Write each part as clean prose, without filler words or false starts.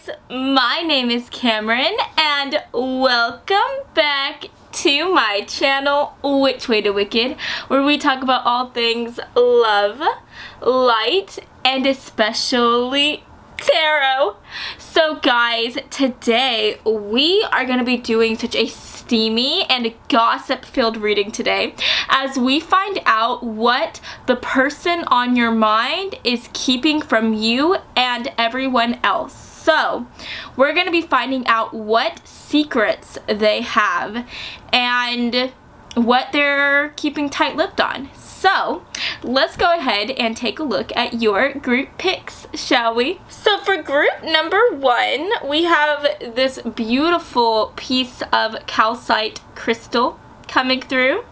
guys, my name is Cameron and welcome back to my channel, Which Way to Wicked, where we talk about all things love, light, and especially tarot. So guys, today we are going to be doing such a steamy and gossip-filled reading today as we find out what the person on your mind is keeping from you and everyone else. So we're going to be finding out what secrets they have and what they're keeping tight-lipped on. So let's go ahead and take a look at your group picks, shall we? So for group number 1, we have this beautiful piece of calcite crystal coming through.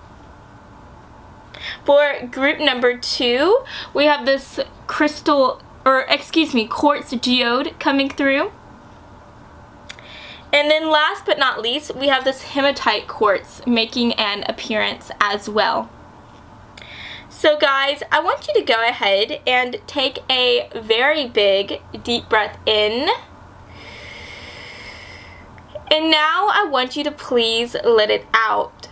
For group number 2, we have this quartz geode coming through. And then last but not least, we have this hematite quartz making an appearance as well. So guys, I want you to go ahead and take a very big deep breath in. And now I want you to please let it out.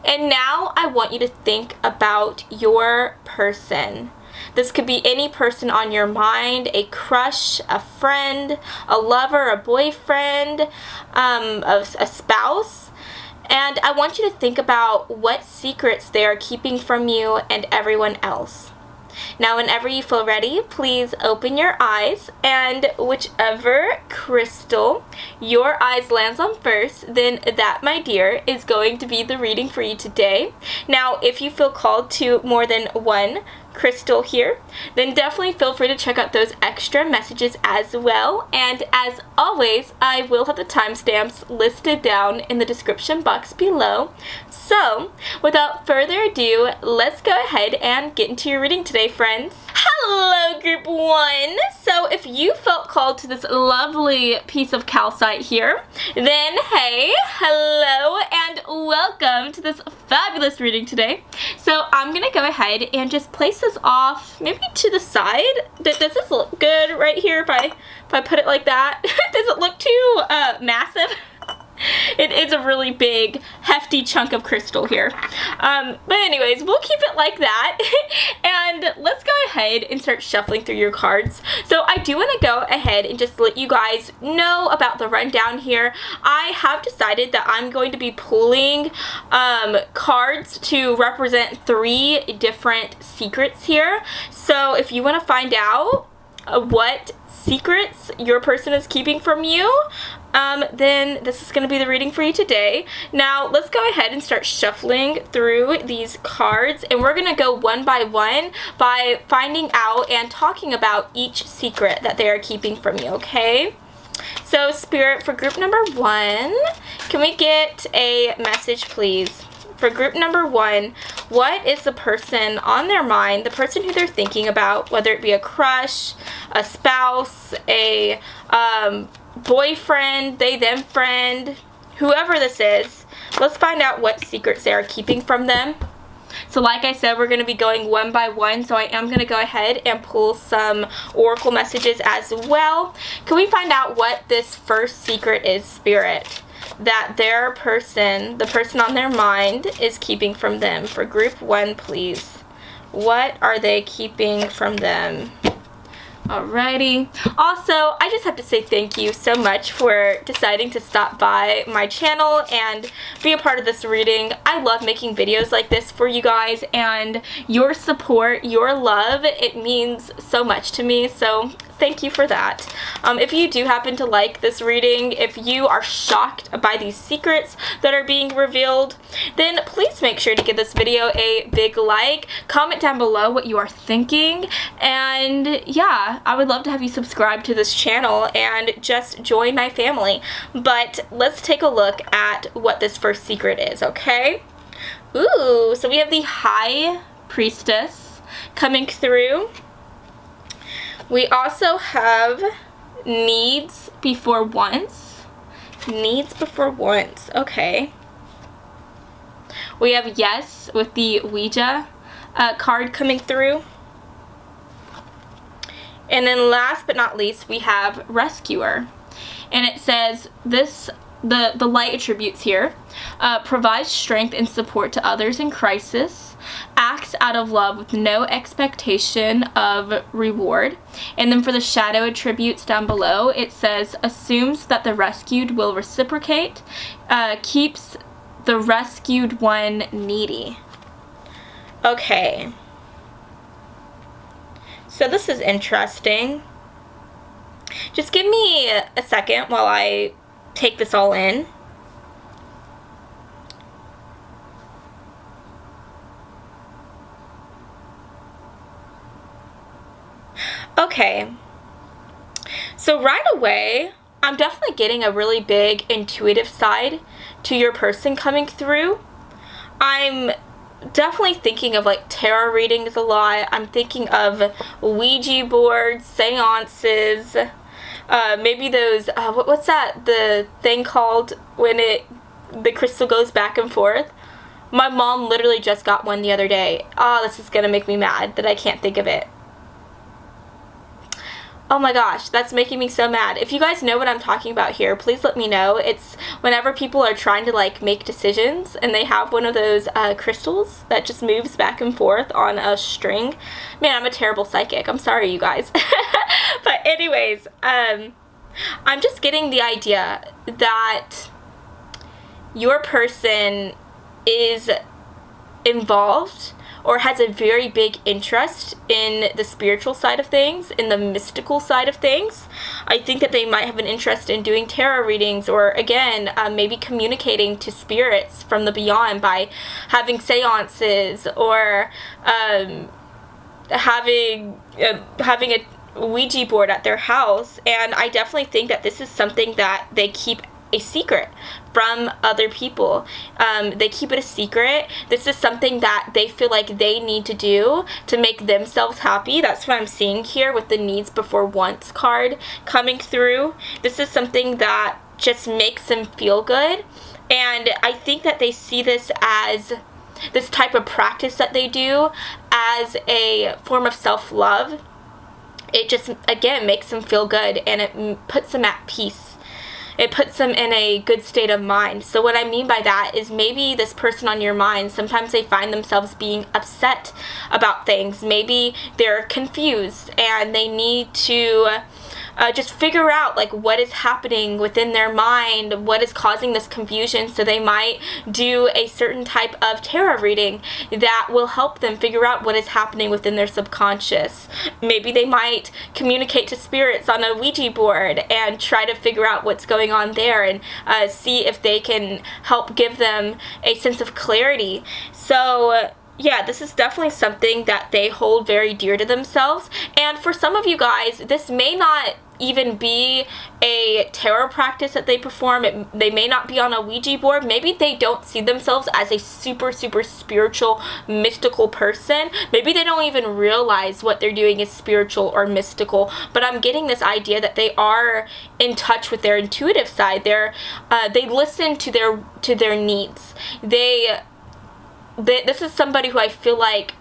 And now I want you to think about your person. This could be any person on your mind, a crush, a friend, a lover, a boyfriend, a spouse. And I want you to think about what secrets they are keeping from you and everyone else. Now, whenever you feel ready, please open your eyes, and whichever crystal your eyes lands on first, then that, my dear, is going to be the reading for you today. Now, if you feel called to more than one crystal here, then definitely feel free to check out those extra messages as well. And as always, I will have the timestamps listed down in the description box below. So without further ado, let's go ahead and get into your reading today, friends. Hello, group 1. So if you felt called to this lovely piece of calcite here, then hey, hello and welcome to this fabulous reading today. So I'm gonna go ahead and just place this off maybe to the side. Does this look good right here if I put it like that? Does it look too massive? It is a really big, hefty chunk of crystal here. But anyways, we'll keep it like that. And let's go ahead and start shuffling through your cards. So I do want to go ahead and just let you guys know about the rundown here. I have decided that I'm going to be pulling cards to represent 3 different secrets here. So if you want to find out what secrets your person is keeping from you, then this is going to be the reading for you today. Now let's go ahead and start shuffling through these cards, and we're going to go one by one by finding out and talking about each secret that they are keeping from you, okay? So Spirit, for group number 1, can we get a message please? For group number 1, what is the person on their mind, the person who they're thinking about, whether it be a crush, a spouse, a boyfriend, they, them friend, whoever this is. Let's find out what secrets they are keeping from them. So like I said, we're going to be going one by one, so I am going to go ahead and pull some oracle messages as well. Can we find out what this first secret is, Spirit, that their person, the person on their mind, is keeping from them? For group 1, please. What are they keeping from them? Alrighty. Also, I just have to say thank you so much for deciding to stop by my channel and be a part of this reading. I love making videos like this for you guys, and your support, your love, it means so much to me. So thank you for that. If you do happen to like this reading, if you are shocked by these secrets that are being revealed, then please make sure to give this video a big like, comment down below what you are thinking, and yeah, I would love to have you subscribe to this channel and just join my family. But let's take a look at what this first secret is, okay? Ooh, so we have the High Priestess coming through. We also have needs before wants. Needs before wants. Okay. We have yes with the Ouija card coming through. And then last but not least, we have rescuer. And it says this, the light attributes here, provides strength and support to others in crisis, acts out of love with no expectation of reward. And then for the shadow attributes down below, it says assumes that the rescued will reciprocate, keeps the rescued one needy. Okay. So this is interesting. Just give me a second while I take this all in. Okay. So right away, I'm definitely getting a really big intuitive side to your person coming through. I'm definitely thinking of like tarot readings a lot. I'm thinking of Ouija boards, seances, maybe those, what's that, the thing called when the crystal goes back and forth? My mom literally just got one the other day. Oh, this is gonna make me mad that I can't think of it. Oh my gosh, that's making me so mad. If you guys know what I'm talking about here, please let me know. It's whenever people are trying to like make decisions and they have one of those crystals that just moves back and forth on a string. Man, I'm a terrible psychic. I'm sorry, you guys. But anyways, I'm just getting the idea that your person is involved or has a very big interest in the spiritual side of things, in the mystical side of things. I think that they might have an interest in doing tarot readings, or again, maybe communicating to spirits from the beyond by having seances, or having a Ouija board at their house. And I definitely think that this is something that they keep a secret from other people. They keep it a secret. This is something that they feel like they need to do to make themselves happy. That's what I'm seeing here with the needs before wants card coming through. This is something that just makes them feel good. And I think that they see this as this type of practice that they do as a form of self-love. It just, again, makes them feel good, and it puts them at peace. It puts them in a good state of mind. So what I mean by that is maybe this person on your mind, sometimes they find themselves being upset about things. Maybe they're confused and they need to just figure out like what is happening within their mind, what is causing this confusion. So they might do a certain type of tarot reading that will help them figure out what is happening within their subconscious. Maybe they might communicate to spirits on a Ouija board and try to figure out what's going on there, and see if they can help give them a sense of clarity. So yeah, this is definitely something that they hold very dear to themselves. And for some of you guys, this may not even be a tarot practice that they perform. They may not be on a Ouija board. Maybe they don't see themselves as a super spiritual, mystical person. Maybe they don't even realize what they're doing is spiritual or mystical. But I'm getting this idea that they are in touch with their intuitive side. They listen to their needs. This is somebody who I feel like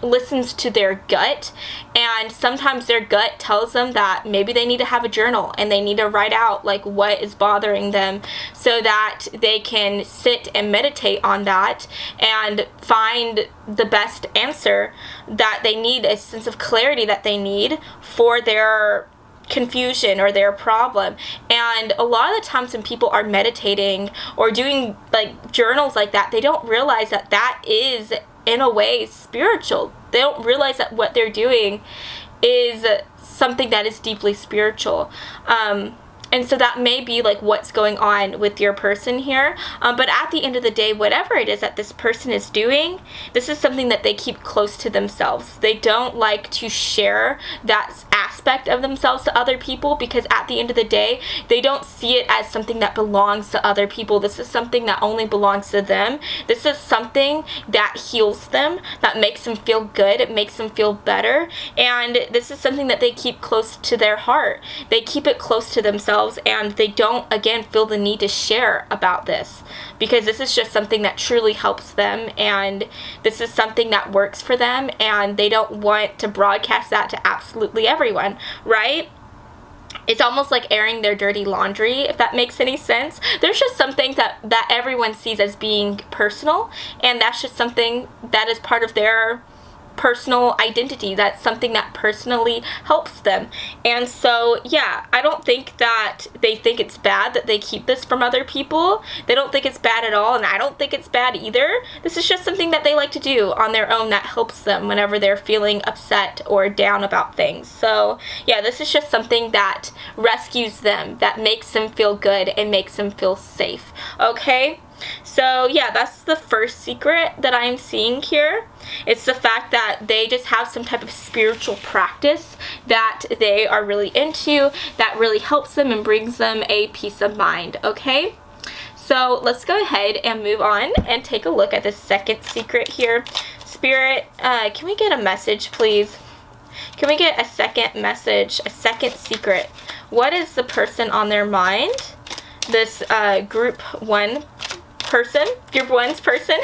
listens to their gut, and sometimes their gut tells them that maybe they need to have a journal and they need to write out like what is bothering them, so that they can sit and meditate on that and find the best answer that they need, a sense of clarity that they need for their confusion or their problem. And a lot of the times when people are meditating or doing like journals like that, they don't realize that that is in a way spiritual. They don't realize that what they're doing is something that is deeply spiritual. And so that may be like what's going on with your person here. But at the end of the day, whatever it is that this person is doing, this is something that they keep close to themselves. They don't like to share that aspect of themselves to other people, because at the end of the day, they don't see it as something that belongs to other people. This is something that only belongs to them. This is something that heals them, that makes them feel good. It makes them feel better. And this is something that they keep close to their heart. They keep it close to themselves. themselves, and they don't, again, feel the need to share about this, because this is just something that truly helps them, and this is something that works for them, and they don't want to broadcast that to absolutely everyone, right? It's almost like airing their dirty laundry, if that makes any sense. There's just something that everyone sees as being personal, and that's just something that is part of their personal identity. That's something that personally helps them. And so, yeah, I don't think that they think it's bad that they keep this from other people. They don't think it's bad at all, and I don't think it's bad either. This is just something that they like to do on their own that helps them whenever they're feeling upset or down about things. So, yeah, this is just something that rescues them, that makes them feel good and makes them feel safe. Okay? So yeah, that's the first secret that I'm seeing here. It's the fact that they just have some type of spiritual practice that they are really into, that really helps them and brings them a peace of mind, okay? So let's go ahead and move on and take a look at the second secret here. Spirit, can we get a message, please? Can we get a second message, a second secret? What is the person on their mind? This group one's person,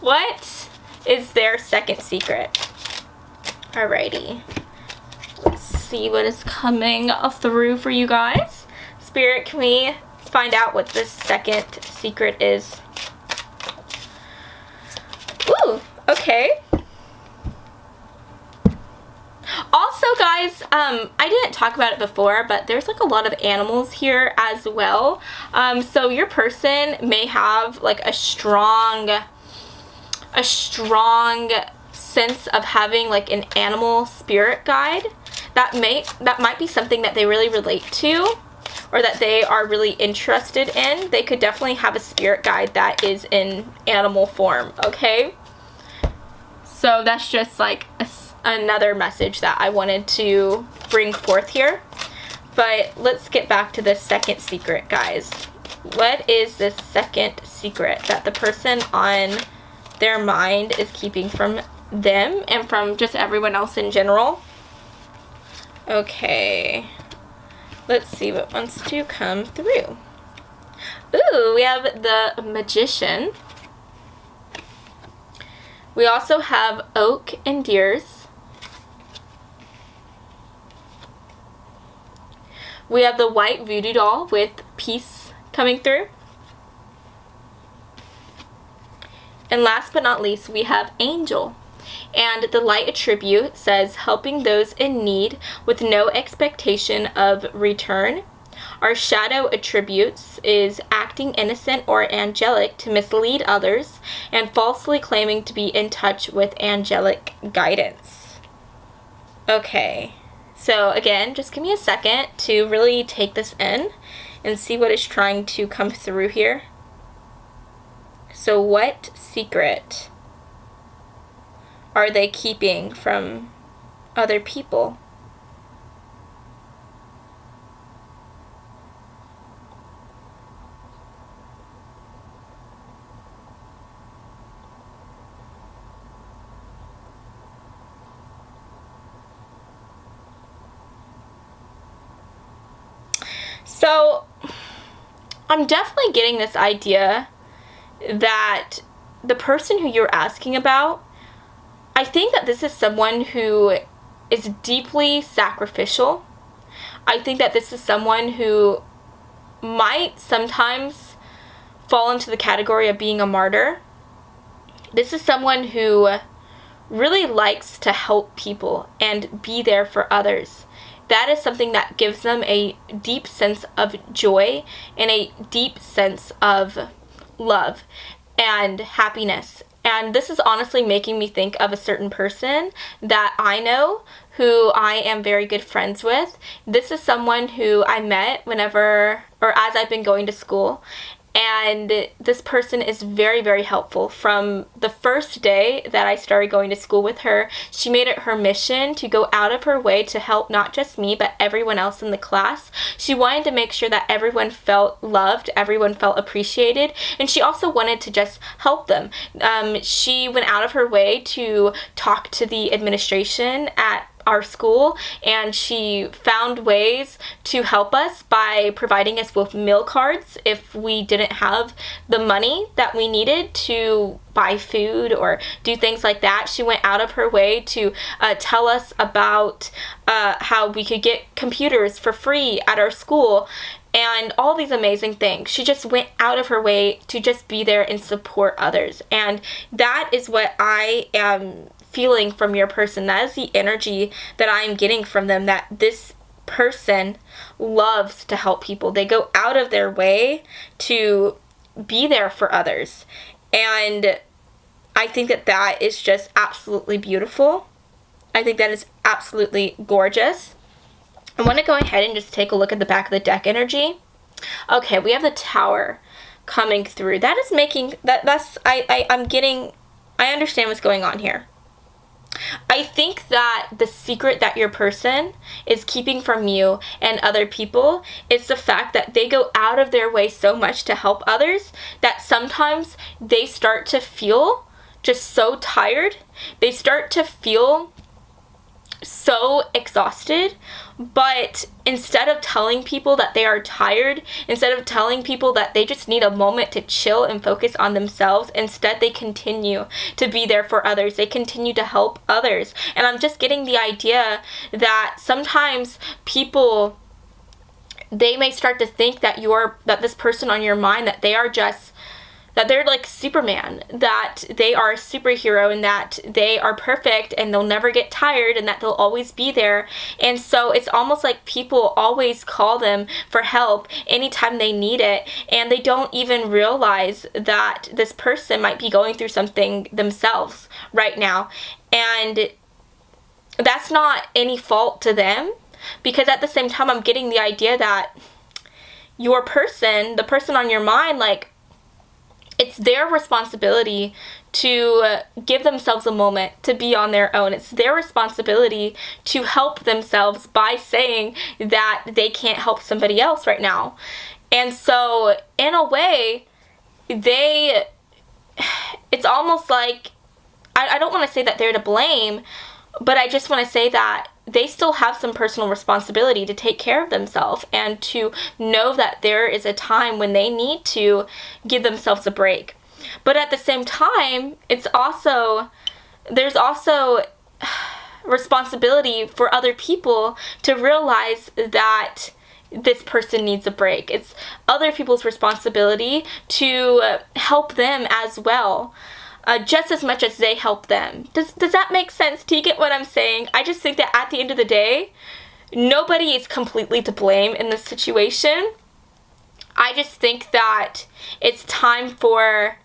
what is their second secret? Alrighty, let's see what is coming through for you guys. Spirit, can we find out what this second secret is? Ooh, okay. Also, guys, I didn't talk about it before, but there's like a lot of animals here as well. So your person may have like a strong sense of having like an animal spirit guide. That might be something that they really relate to, or that they are really interested in. They could definitely have a spirit guide that is in animal form, okay? So that's just like another message that I wanted to bring forth here. But let's get back to the second secret, guys. What is this second secret that the person on their mind is keeping from them and from just everyone else in general? Okay, let's see what wants to come through. Ooh, we have the Magician. We also have Oak and Deers. We have the White Voodoo Doll with Peace coming through. And last but not least, we have Angel. And the light attribute says, helping those in need with no expectation of return. Our shadow attributes is acting innocent or angelic to mislead others and falsely claiming to be in touch with angelic guidance. Okay. So again, just give me a second to really take this in and see what is trying to come through here. So what secret are they keeping from other people? So, I'm definitely getting this idea that the person who you're asking about, I think that this is someone who is deeply sacrificial. I think that this is someone who might sometimes fall into the category of being a martyr. This is someone who really likes to help people and be there for others. That is something that gives them a deep sense of joy and a deep sense of love and happiness. And this is honestly making me think of a certain person that I know who I am very good friends with. This is someone who I met as I've been going to school. And this person is very, very helpful. From the first day that I started going to school with her, she made it her mission to go out of her way to help not just me, but everyone else in the class. She wanted to make sure that everyone felt loved, everyone felt appreciated, and she also wanted to just help them. She went out of her way to talk to the administration at our school, and she found ways to help us by providing us with meal cards if we didn't have the money that we needed to buy food or do things like that. She went out of her way to tell us about how we could get computers for free at our school and all these amazing things. She just went out of her way to just be there and support others. And that is what I am feeling from your person. That is the energy that I am getting from them, that this person loves to help people. They go out of their way to be there for others. And I think that that is just absolutely beautiful. I think that is absolutely gorgeous. I want to go ahead and just take a look at the back of the deck energy. Okay, we have the Tower coming through. That is making, I understand what's going on here. I think that the secret that your person is keeping from you and other people is the fact that they go out of their way so much to help others that sometimes they start to feel just so tired. They start to feel so exhausted, but instead of telling people that they are tired, instead of telling people that they just need a moment to chill and focus on themselves, instead they continue to be there for others. They continue to help others. And I'm just getting the idea that sometimes people, they may start to think that this person on your mind, that they are just, that they're like Superman, that they are a superhero and that they are perfect and they'll never get tired and that they'll always be there. And so it's almost like people always call them for help anytime they need it, and they don't even realize that this person might be going through something themselves right now. And that's not any fault to them, because at the same time I'm getting the idea that your person, the person on your mind, like, it's their responsibility to give themselves a moment to be on their own. It's their responsibility to help themselves by saying that they can't help somebody else right now. And so, in a way, it's almost like, I don't want to say that they're to blame, but I just want to say that they still have some personal responsibility to take care of themselves and to know that there is a time when they need to give themselves a break. But at the same time, there's also responsibility for other people to realize that this person needs a break. It's other people's responsibility to help them as well. Just as much as they help them. Does that make sense? Do you get what I'm saying? I just think that at the end of the day, nobody is completely to blame in this situation. I just think that it's time for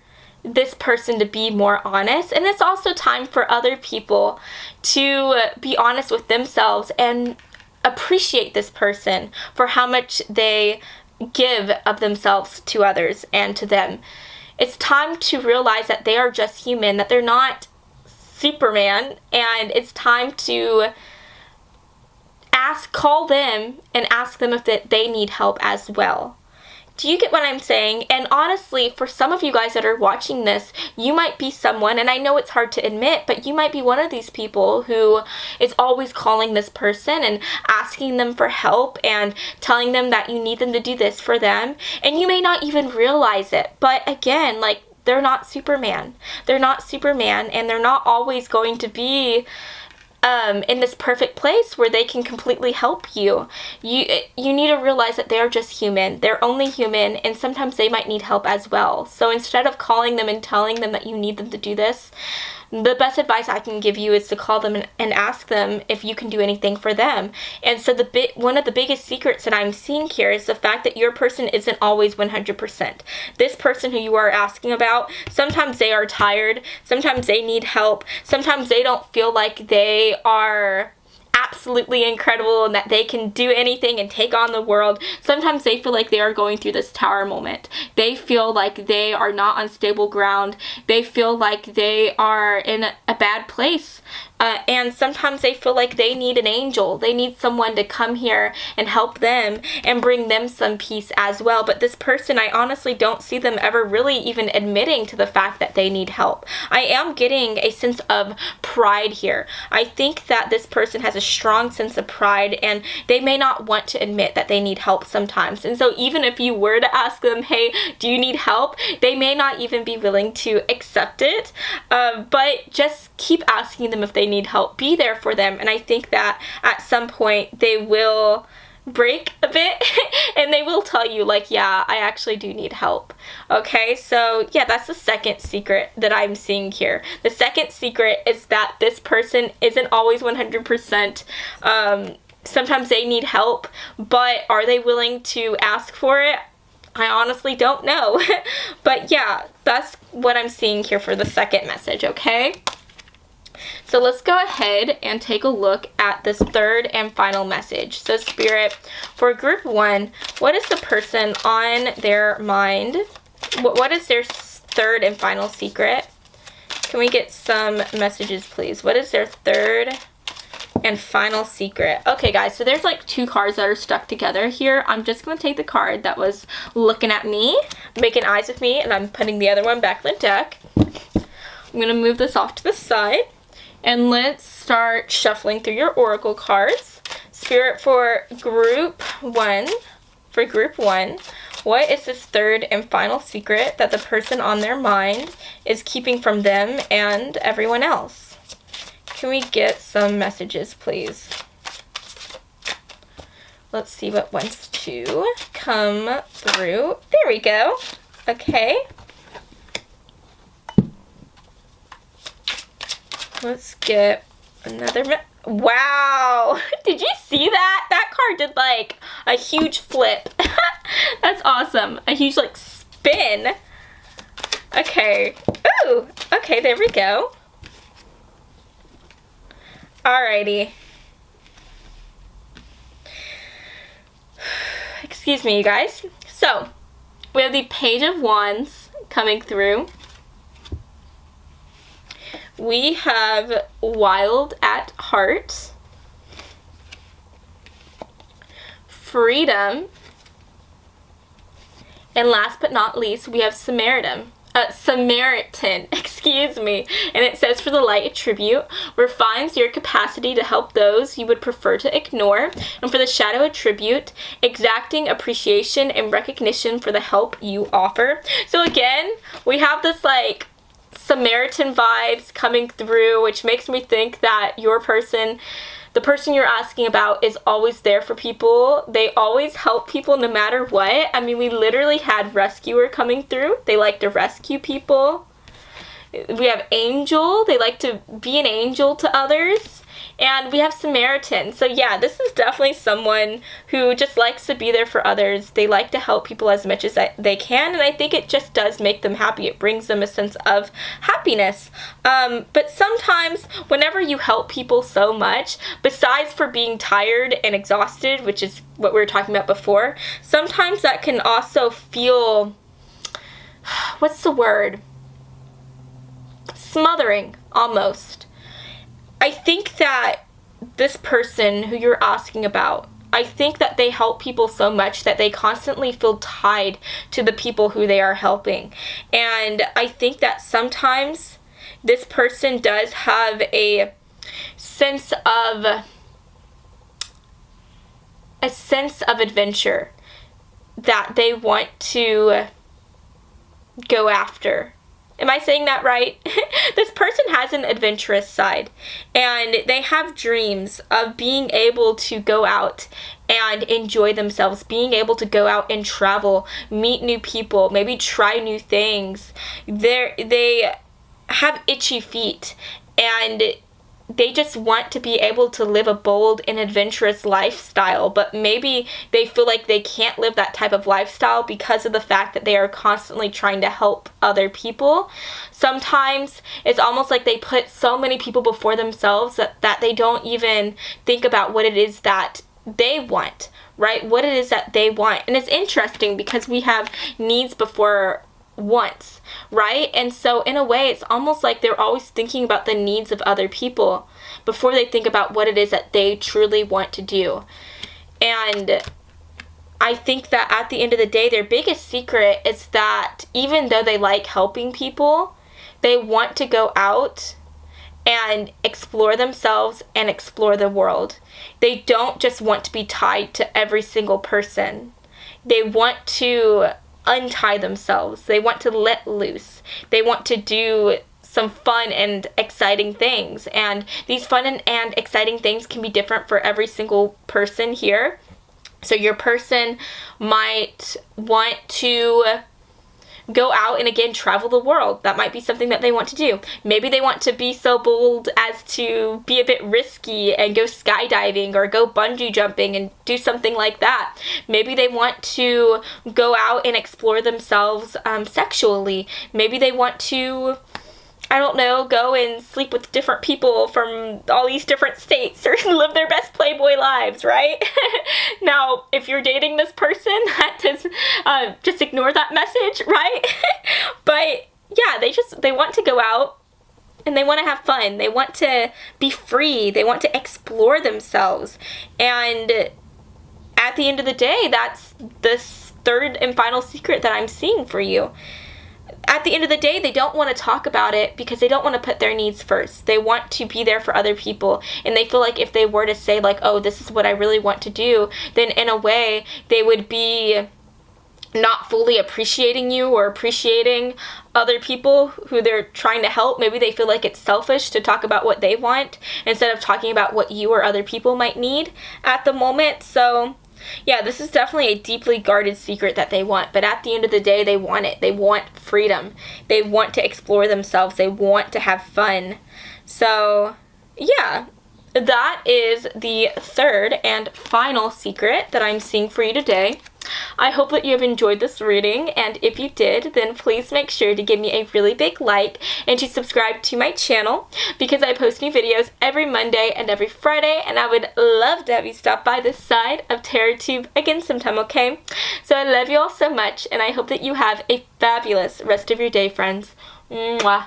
this person to be more honest, and it's also time for other people to be honest with themselves and appreciate this person for how much they give of themselves to others and to them. It's time to realize that they are just human, that they're not Superman, and it's time to call them and ask them if they need help as well. Do you get what I'm saying? And honestly, for some of you guys that are watching this, you might be someone, and I know it's hard to admit, but you might be one of these people who is always calling this person and asking them for help and telling them that you need them to do this for them, and you may not even realize it. But again, like, they're not Superman. They're not Superman, and they're not always going to be in this perfect place where they can completely help you. You need to realize that they're just human. They're only human, and sometimes they might need help as well. So instead of calling them and telling them that you need them to do this, the best advice I can give you is to call them and ask them if you can do anything for them. And so one of the biggest secrets that I'm seeing here is the fact that your person isn't always 100%. This person who you are asking about, sometimes they are tired, sometimes they need help, sometimes they don't feel like they are absolutely incredible and that they can do anything and take on the world. Sometimes they feel like they are going through this tower moment. They feel like they are not on stable ground. They feel like they are in a bad place And sometimes they feel like they need an angel. They need someone to come here and help them and bring them some peace as well. But this person, I honestly don't see them ever really even admitting to the fact that they need help. I am getting a sense of pride here. I think that this person has a strong sense of pride, and they may not want to admit that they need help sometimes. And so even if you were to ask them, hey, do you need help? They may not even be willing to accept it. But just keep asking them if they need help. Be there for them. And I think that at some point they will break a bit and they will tell you, like, yeah, I actually do need help. Okay, so yeah, that's the second secret that I'm seeing here. The second secret is that this person isn't always 100%. Sometimes they need help, but are they willing to ask for it? I honestly don't know. But yeah, that's what I'm seeing here for the second message, okay? So let's go ahead and take a look at this third and final message. So Spirit, for group 1, what is the person on their mind? What is their third and final secret? Can we get some messages, please? What is their third and final secret? Okay, guys, so there's like 2 cards that are stuck together here. I'm just going to take the card that was looking at me, making eyes with me, and I'm putting the other one back in the deck. I'm going to move this off to the side. And let's start shuffling through your oracle cards. Spirit, for group 1, what is this third and final secret that the person on their mind is keeping from them and everyone else? Can we get some messages, please? Let's see what wants to come through. There we go. Okay. Let's get another wow! Did you see that? That card did like a huge flip. That's awesome. A huge like spin. Okay. Ooh! Okay, there we go. Alrighty. Excuse me, you guys. So, we have the Page of Wands coming through. We have Wild at Heart, Freedom, and last but not least, we have Samaritan, excuse me. And it says, for the light attribute, refines your capacity to help those you would prefer to ignore. And for the shadow attribute, exacting appreciation and recognition for the help you offer. So again, we have this like Samaritan vibes coming through, which makes me think that your person, the person you're asking about, is always there for people. They always help people no matter what. I mean, we literally had rescuer coming through. They like to rescue people. We have angel. They like to be an angel to others. And we have Samaritan. So yeah, this is definitely someone who just likes to be there for others. They like to help people as much as they can, and I think it just does make them happy. It brings them a sense of happiness. But sometimes whenever you help people so much, besides for being tired and exhausted, which is what we were talking about before, sometimes that can also feel, what's the word? Smothering, almost. I think that this person who you're asking about, I think that they help people so much that they constantly feel tied to the people who they are helping. And I think that sometimes this person does have a sense of adventure that they want to go after. Am I saying that right? This person has an adventurous side, and they have dreams of being able to go out and enjoy themselves, being able to go out and travel, meet new people, maybe try new things. They have itchy feet, and they just want to be able to live a bold and adventurous lifestyle, but maybe they feel like they can't live that type of lifestyle because of the fact that they are constantly trying to help other people. Sometimes it's almost like they put so many people before themselves that they don't even think about what it is that they want, right? What it is that they want. And it's interesting because we have needs before wants, right? And so in a way, it's almost like they're always thinking about the needs of other people before they think about what it is that they truly want to do. And I think that at the end of the day, their biggest secret is that even though they like helping people, they want to go out and explore themselves and explore the world. They don't just want to be tied to every single person. They want to untie themselves. They want to let loose. They want to do some fun and exciting things. And these fun and exciting things can be different for every single person here. So your person might want to go out and again travel the world. That might be something that they want to do. Maybe they want to be so bold as to be a bit risky and go skydiving or go bungee jumping and do something like that. Maybe they want to go out and explore themselves sexually. Maybe they want to, I don't know, go and sleep with different people from all these different states or live their best Playboy lives, right? Now, if you're dating this person, that does, just ignore that message, right? But yeah, they want to go out and they want to have fun. They want to be free. They want to explore themselves. And at the end of the day, that's this third and final secret that I'm seeing for you. At the end of the day, they don't want to talk about it because they don't want to put their needs first. They want to be there for other people. And they feel like if they were to say like, oh, this is what I really want to do, then in a way they would be not fully appreciating you or appreciating other people who they're trying to help. Maybe they feel like it's selfish to talk about what they want instead of talking about what you or other people might need at the moment. So yeah, this is definitely a deeply guarded secret that they want, but at the end of the day, they want it. They want freedom. They want to explore themselves. They want to have fun. So, yeah, that is the third and final secret that I'm seeing for you today. I hope that you have enjoyed this reading, and if you did, then please make sure to give me a really big like and to subscribe to my channel because I post new videos every Monday and every Friday, and I would love to have you stop by this side of TerraTube again sometime, okay? So I love you all so much, and I hope that you have a fabulous rest of your day, friends. Mwah.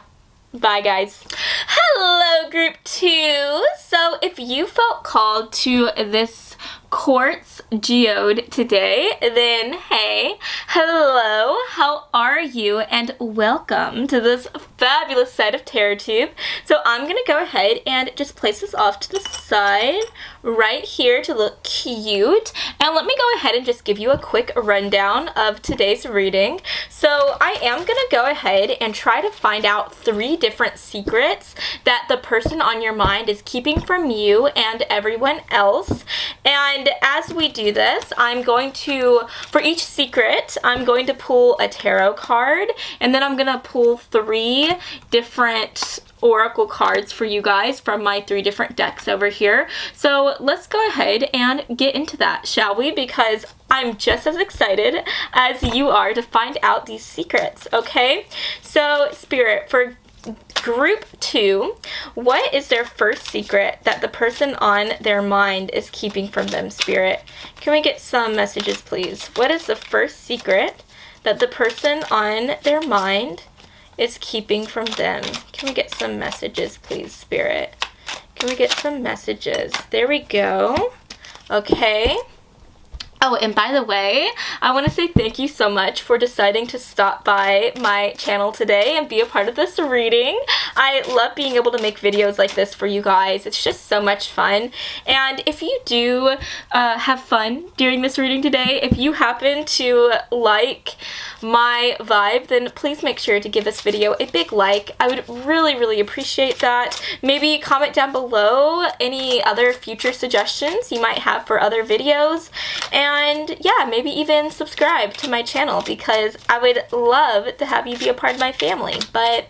Bye, guys. Hello, Group 2. So if you felt called to this quartz geode today, then hey, hello, how are you, and welcome to this fabulous set of TerraTube. So I'm gonna go ahead and just place this off to the side right here to look cute, and let me go ahead and just give you a quick rundown of today's reading. So I am gonna go ahead and try to find out 3 different secrets that the person on your mind is keeping from you and everyone else. And as we do this, I'm going to, for each secret, I'm going to pull a tarot card, and then I'm going to pull 3 different oracle cards for you guys from my 3 different decks over here. So let's go ahead and get into that, shall we? Because I'm just as excited as you are to find out these secrets, okay? So, Spirit, for Group 2, what is their first secret that the person on their mind is keeping from them, Spirit? Can we get some messages, please? What is the first secret that the person on their mind is keeping from them? Can we get some messages, please, Spirit? Can we get some messages? There we go. Okay. Oh, and by the way, I want to say thank you so much for deciding to stop by my channel today and be a part of this reading. I love being able to make videos like this for you guys. It's just so much fun. And if you do have fun during this reading today, if you happen to like my vibe, then please make sure to give this video a big like. I would really, really appreciate that. Maybe comment down below any other future suggestions you might have for other videos. And yeah, maybe even subscribe to my channel because I would love to have you be a part of my family. But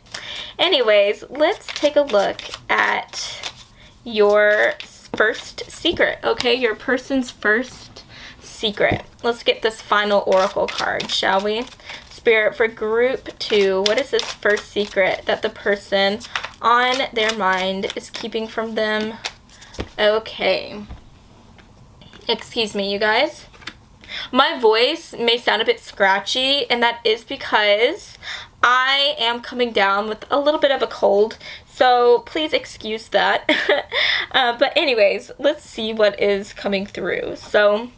anyways, let's take a look at your first secret, okay? Your person's first secret. Let's get this final oracle card, shall we? Spirit, for Group 2, what is this first secret that the person on their mind is keeping from them? Okay. Excuse me, you guys. My voice may sound a bit scratchy, and that is because I am coming down with a little bit of a cold, so please excuse that. But anyways, let's see what is coming through. So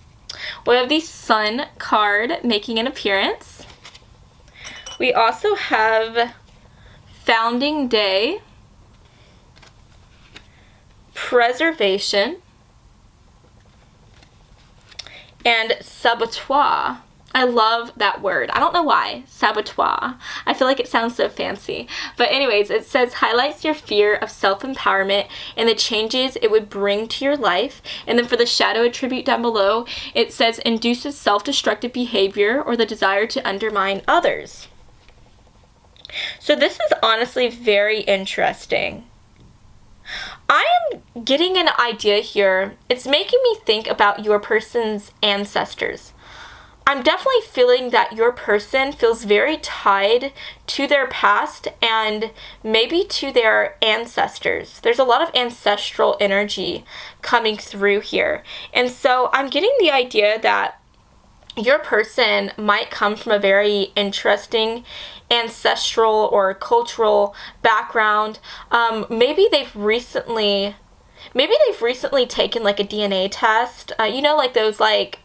we have the Sun card making an appearance. We also have Founding Day, Preservation, and Saboteur. I love that word. I don't know why. Saboteur. I feel like it sounds so fancy. But anyways, it says highlights your fear of self-empowerment and the changes it would bring to your life. And then for the shadow attribute down below, it says induces self-destructive behavior or the desire to undermine others. So this is honestly very interesting. I am getting an idea here. It's making me think about your person's ancestors. I'm definitely feeling that your person feels very tied to their past and maybe to their ancestors. There's a lot of ancestral energy coming through here. And so I'm getting the idea that your person might come from a very interesting ancestral or cultural background. Maybe they've recently taken like a DNA test. You know, like those like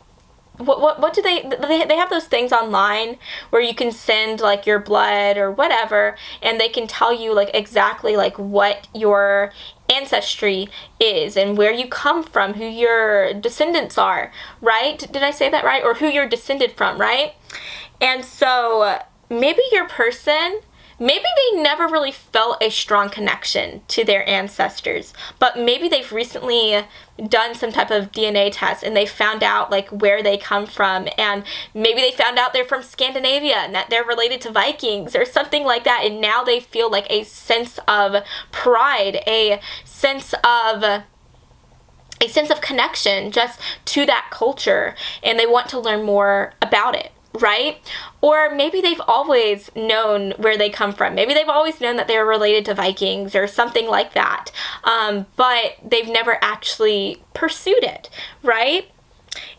what do they have those things online where you can send like your blood or whatever, and they can tell you like exactly like what your ancestry is and where you come from, who your descendants are, right? Did I say that right? Or who you're descended from, right? And so maybe your person, maybe they never really felt a strong connection to their ancestors, but maybe they've recently done some type of DNA test and they found out like where they come from, and maybe they found out they're from Scandinavia and that they're related to Vikings or something like that, and now they feel like a sense of pride, a sense of connection just to that culture, and they want to learn more about it, right? Or maybe they've always known where they come from. Maybe they've always known that they're related to Vikings or something like that, but they've never actually pursued it, right?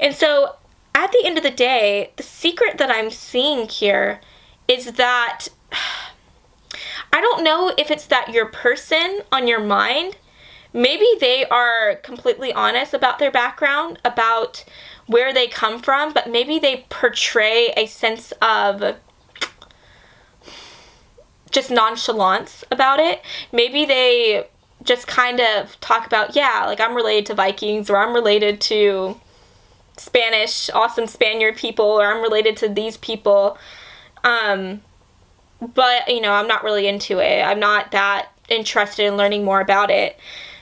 And so at the end of the day, the secret that I'm seeing here is that I don't know if it's that your person on your mind, maybe they are completely honest about their background, about where they come from, but maybe they portray a sense of just nonchalance about it. Maybe they just kind of talk about, yeah, like I'm related to Vikings, or I'm related to Spanish, awesome Spaniard people, or I'm related to these people. But, you know, I'm not really into it. I'm not that interested in learning more about it.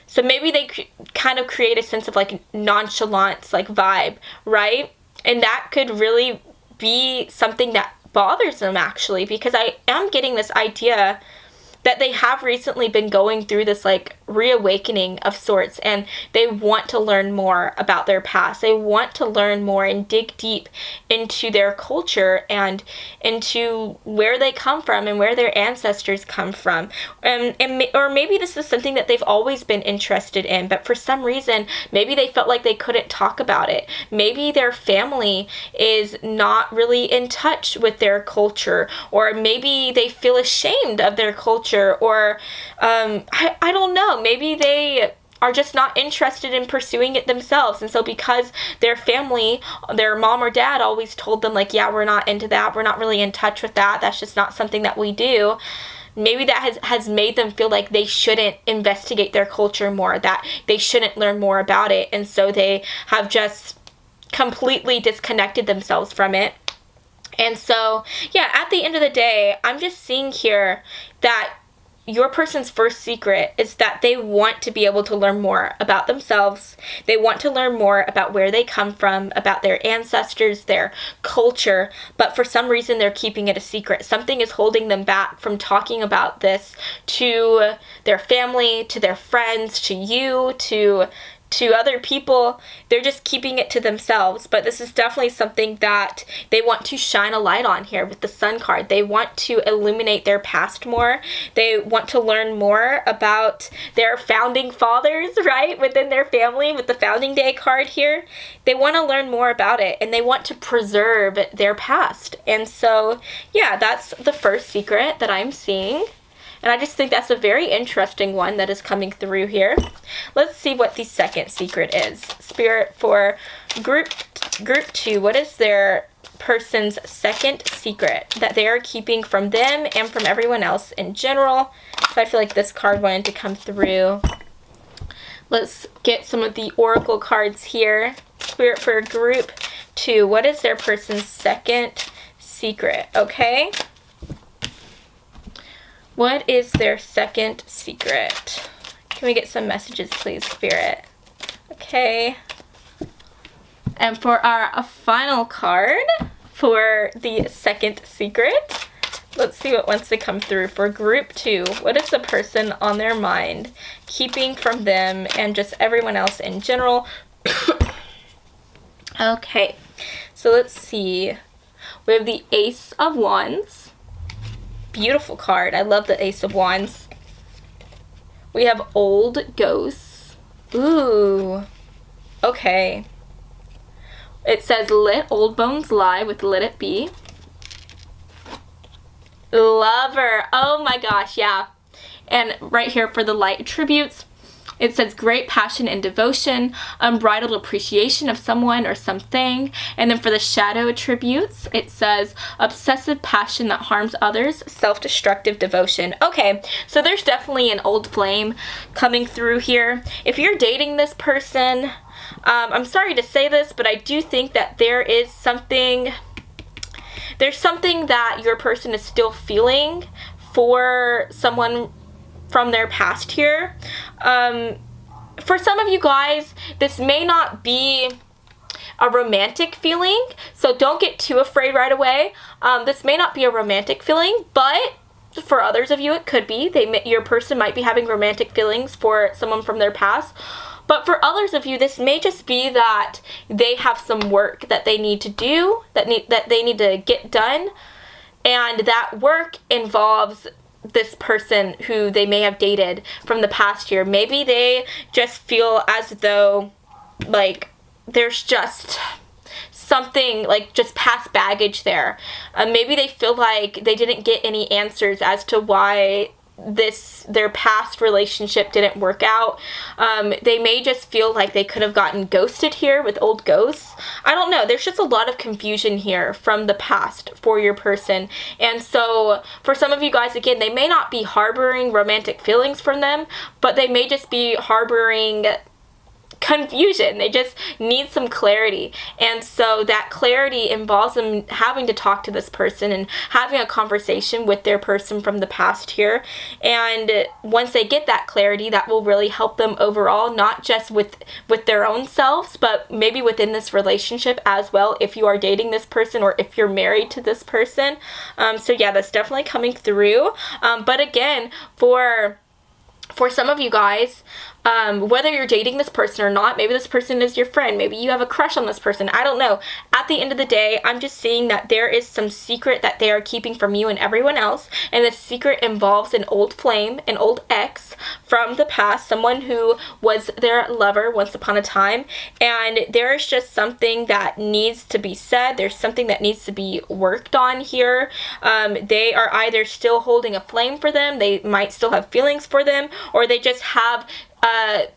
So maybe they kind of create a sense of like nonchalance, like vibe, right? And that could really be something that bothers them actually, because I am getting this idea that they have recently been going through this like reawakening of sorts, and they want to learn more about their past. They want to learn more and dig deep into their culture and into where they come from and where their ancestors come from. Or maybe this is something that they've always been interested in, but for some reason, maybe they felt like they couldn't talk about it. Maybe their family is not really in touch with their culture, or maybe they feel ashamed of their culture, or I don't know, maybe they are just not interested in pursuing it themselves, and so because their family, their mom or dad always told them like, yeah, we're not into that, we're not really in touch with that, that's just not something that we do, maybe that has made them feel like they shouldn't investigate their culture more, that they shouldn't learn more about it, and so they have just completely disconnected themselves from it. And so, yeah, at the end of the day, I'm just seeing here that your person's first secret is that they want to be able to learn more about themselves. They want to learn more about where they come from, about their ancestors, their culture, but for some reason they're keeping it a secret. Something is holding them back from talking about this to their family, to their friends, to you, to to other people, they're just keeping it to themselves. But this is definitely something that they want to shine a light on here with the Sun card. They want to illuminate their past more. They want to learn more about their founding fathers, right, within their family with the Founding Day card here. They want to learn more about it, and they want to preserve their past. And so, yeah, that's the first secret that I'm seeing. And I just think that's a very interesting one that is coming through here. Let's see what the second secret is. Spirit, for group 2, what is their person's second secret that they are keeping from them and from everyone else in general? So I feel like this card wanted to come through. Let's get some of the oracle cards here. Spirit, for group 2, what is their person's second secret? Okay. What is their second secret? Can we get some messages, please, Spirit? Okay. And for our final card for the second secret, let's see what wants to come through for group 2. What is the person on their mind keeping from them and just everyone else in general? Okay. So let's see. We have the Ace of Wands. Beautiful card. I love the Ace of Wands. We have Old Ghosts. Ooh. Okay. It says, let old bones lie with let it be. Lover. Oh my gosh, yeah. And right here for the light attributes, it says great passion and devotion, unbridled appreciation of someone or something. And then for the shadow attributes, it says obsessive passion that harms others, self-destructive devotion. Okay, so there's definitely an old flame coming through here. If you're dating this person, I'm sorry to say this, but I do think that there's something that your person is still feeling for someone from their past here. For some of you guys, this may not be a romantic feeling, so don't get too afraid right away. This may not be a romantic feeling, but for others of you it could be. Your person might be having romantic feelings for someone from their past. But for others of you, this may just be that they have some work that they need to do, that they need to get done, and that work involves this person who they may have dated from the past year. Maybe they just feel as though like there's just something like just past baggage there. Maybe they feel like they didn't get any answers as to why their past relationship didn't work out. They may just feel like they could have gotten ghosted here with old ghosts. I don't know. There's just a lot of confusion here from the past for your person. And so for some of you guys, again, they may not be harboring romantic feelings from them, but they may just be harboring confusion. They just need some clarity. And so that clarity involves them having to talk to this person and having a conversation with their person from the past here. And once they get that clarity, that will really help them overall, not just with their own selves, but maybe within this relationship as well, if you are dating this person or if you're married to this person. So yeah, that's definitely coming through. But again, for some of you guys, whether you're dating this person or not, maybe this person is your friend, maybe you have a crush on this person, I don't know. At the end of the day, I'm just seeing that there is some secret that they are keeping from you and everyone else, and this secret involves an old flame, an old ex from the past, someone who was their lover once upon a time, and there is just something that needs to be said. There's something that needs to be worked on here. They are either still holding a flame for them, they might still have feelings for them, or they just have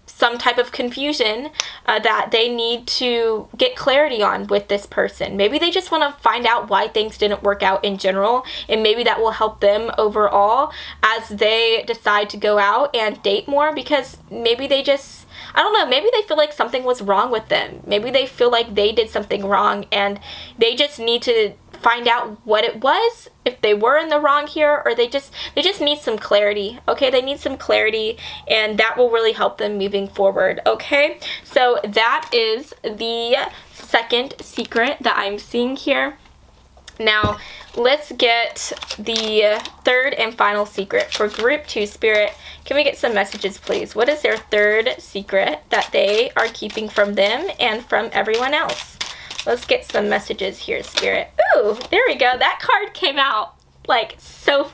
some type of confusion that they need to get clarity on with this person. Maybe they just want to find out why things didn't work out in general, and maybe that will help them overall as they decide to go out and date more, because maybe they just, I don't know, maybe they feel like something was wrong with them. Maybe they feel like they did something wrong and they just need to find out what it was, if they were in the wrong here, or they just need some clarity. Okay, they need some clarity, and that will really help them moving forward. Okay, so that is the second secret that I'm seeing here. Now, let's get the third and final secret for group 2, Spirit. Can we get some messages, please? What is their third secret that they are keeping from them and from everyone else? Let's get some messages here, Spirit. Ooh, there we go. That card came out like so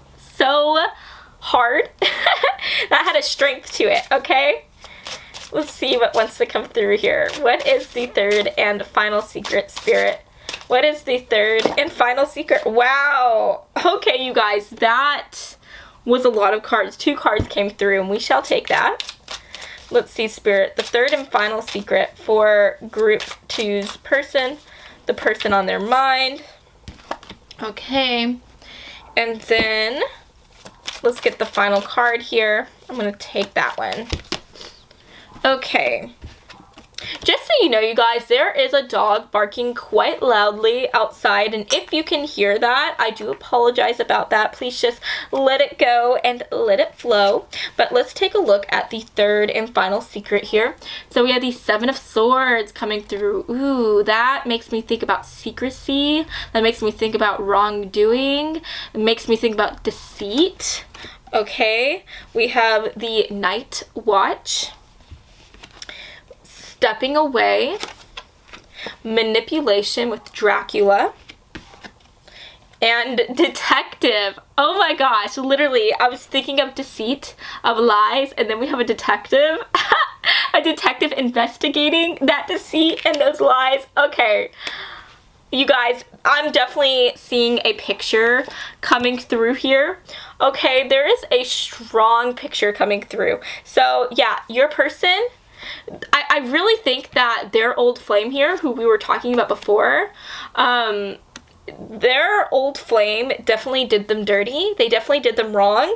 hard. That had a strength to it, okay? Let's see what wants to come through here. What is the third and final secret, Spirit? What is the third and final secret? Wow. Okay, you guys, that was a lot of cards. 2 cards came through, and we shall take that. Let's see, Spirit. The third and final secret for group 2's person. The person on their mind. Okay. And then let's get the final card here. I'm going to take that one. Okay. Just so you know, you guys, there is a dog barking quite loudly outside, and if you can hear that, I do apologize about that. Please just let it go and let it flow. But let's take a look at the third and final secret here. So we have the 7 of Swords coming through. Ooh, that makes me think about secrecy. That makes me think about wrongdoing. It makes me think about deceit. Okay, we have the Night Watch. Stepping away, manipulation with Dracula, and detective. Oh my gosh, literally, I was thinking of deceit, of lies, and then we have a detective. A detective investigating that deceit and those lies. Okay, you guys, I'm definitely seeing a picture coming through here. Okay, there is a strong picture coming through. So yeah, your person, I really think that their old flame here, who we were talking about before, their old flame definitely did them dirty. They definitely did them wrong.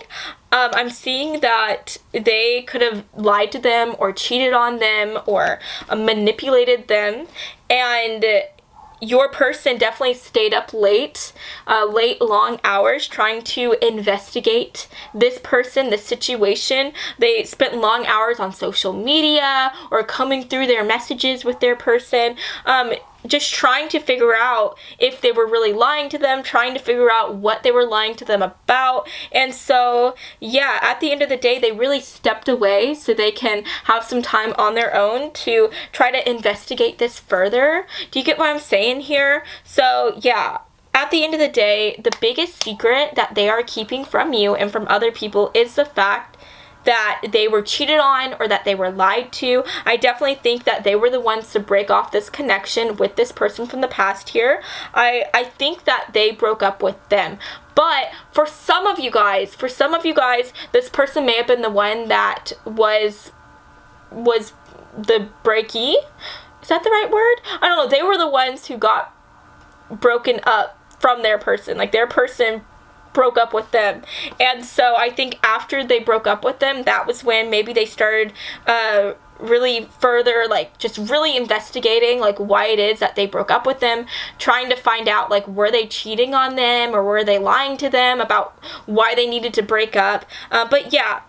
I'm seeing that they could have lied to them or cheated on them or manipulated them, and your person definitely stayed up late, long hours trying to investigate this person, this situation. They spent long hours on social media or coming through their messages with their person, just trying to figure out if they were really lying to them, trying to figure out what they were lying to them about. And so, yeah, at the end of the day, they really stepped away so they can have some time on their own to try to investigate this further. Do you get what I'm saying here? So, yeah. At the end of the day, the biggest secret that they are keeping from you and from other people is the fact that they were cheated on or that they were lied to. I definitely think that they were the ones to break off this connection with this person from the past here. I think that they broke up with them. But for some of you guys, this person may have been the one that was the breaky. Is that the right word? I don't know. They were the ones who got broken up from their person. Like, their person broke up with them. And so I think after they broke up with them, that was when maybe they started really further, like, just really investigating, like, why it is that they broke up with them, trying to find out, like, were they cheating on them or were they lying to them about why they needed to break up. But yeah,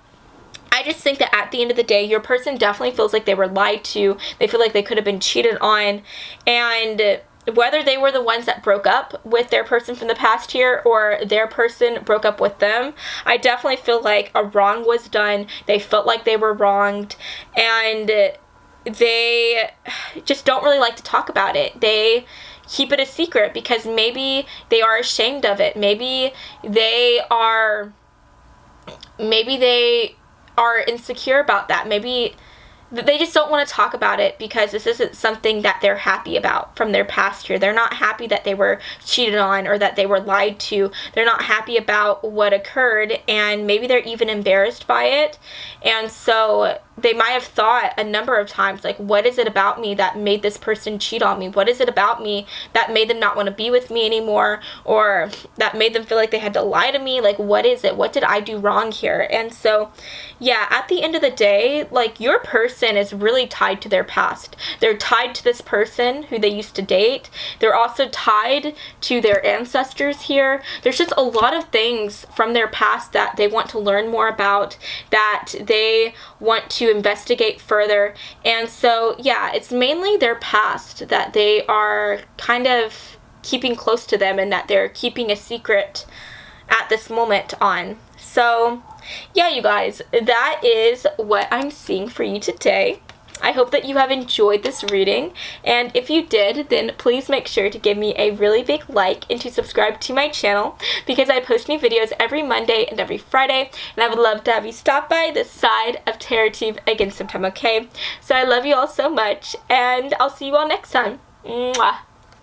I just think that at the end of the day, your person definitely feels like they were lied to. They feel like they could have been cheated on, and whether they were the ones that broke up with their person from the past here or their person broke up with them, I definitely feel like a wrong was done. They felt like they were wronged, and they just don't really like to talk about it. They keep it a secret because maybe they are ashamed of it. Maybe they are insecure about that. Maybe they just don't want to talk about it because this isn't something that they're happy about from their past year. They're not happy that they were cheated on or that they were lied to. They're not happy about what occurred, and maybe they're even embarrassed by it. And so they might have thought a number of times, like, what is it about me that made this person cheat on me? What is it about me that made them not want to be with me anymore, or that made them feel like they had to lie to me? Like, what is it? What did I do wrong here? And so, yeah, at the end of the day, like, your person is really tied to their past. They're tied to this person who they used to date. They're also tied to their ancestors here. There's just a lot of things from their past that they want to learn more about, that they want to investigate further. And so, yeah, it's mainly their past that they are kind of keeping close to them and that they're keeping a secret at this moment on. So yeah, you guys, that is what I'm seeing for you today. I hope that you have enjoyed this reading, and if you did, then please make sure to give me a really big like and to subscribe to my channel, because I post new videos every Monday and every Friday, and I would love to have you stop by this side of TarotTube again sometime, okay? So I love you all so much, and I'll see you all next time. Mwah.